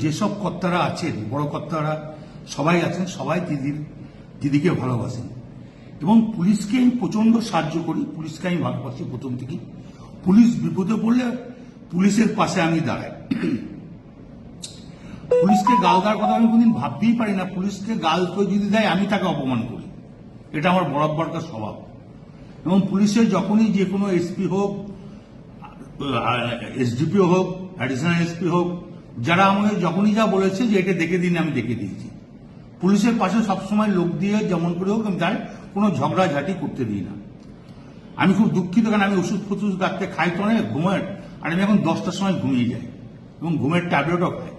যেসব কর্তারা আছেন, বড় কর্তারা সবাই আছেন, সবাই দিদিকে ভালোবাসেন এবং পুলিশকে আমি প্রচন্ড সাহায্য করি। পুলিশকে আমি ভালোবাসি প্রথম থেকেই। পুলিশ বিপদে পড়লে পুলিশের পাশে আমি দাঁড়াই। পুলিশকে গাল দেওয়ার কথা আমি কোনদিন ভাবতেই পারি না। পুলিশকে গাল করে যদি দেয় আমি তাকে অপমান করি, এটা আমার বরাবরকার স্বভাব। এবং পুলিশের যখনই যে কোনো এসপি হোক, এসডিপি হোক, অ্যাডিশনাল এসপি হোক, যারা আমাকে যখনই যা বলেছে যে এটা দেখে দিন, আমি দেখে দিয়েছি। পুলিশের পাশে সবসময় লোক দিয়ে যেমন করে হোক আমি তাই কোনো ঝগড়াঝাটি করতে দিই না। আমি খুব দুঃখিত, কারণ আমি ওষুধ ফষুধ রাখতে খাই তো অনেক ঘুমের, আর আমি এখন 10টার সময় ঘুমিয়ে যাই এবং ঘুমের ট্যাবলেটও খাই।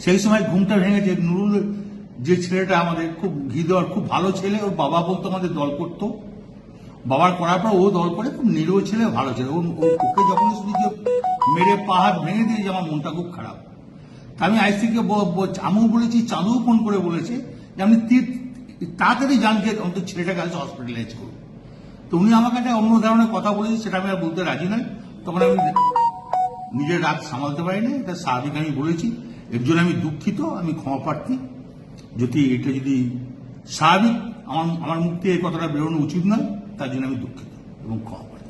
সেই সময় ঘুমটা ভেঙেছে। নুরুল যে ছেলেটা আমাদের খুব হৃদয়, খুব ভালো ছেলে, ওর বাবা বলতো আমাদের দল করতো, বাবার করার পর ও দল করে, খুব নিরীহ ছেলে, ভালো ছেলে। ওকে যখনই শুনেছি মেরে পা হাত ভেঙে দিয়েছে, আমার মনটা খুব খারাপ। তা আমি আইসিকে আমিও বলেছি, চাঁদুও ফোন করে বলেছে যে আপনি তাড়াতাড়ি যান, যে অন্তত ছেলেটাকে আজ হসপিটালাইজ করুন। তো উনি আমাকে একটা অন্য ধরনের কথা বলেছে, সেটা আমি আর বলতে রাজি নই। তখন আমি নিজের রাগ সামালতে পারিনি, এটা স্বাভাবিক আমি বলেছি। এর জন্য আমি দুঃখিত, আমি ক্ষমা প্রার্থী। এটা যদি স্বাভাবিক আমার মুখ থেকে এই কথাটা বেরোনো উচিত নয়, তার জন্য আমি দুঃখিত এবং ক্ষমা প্রার্থী।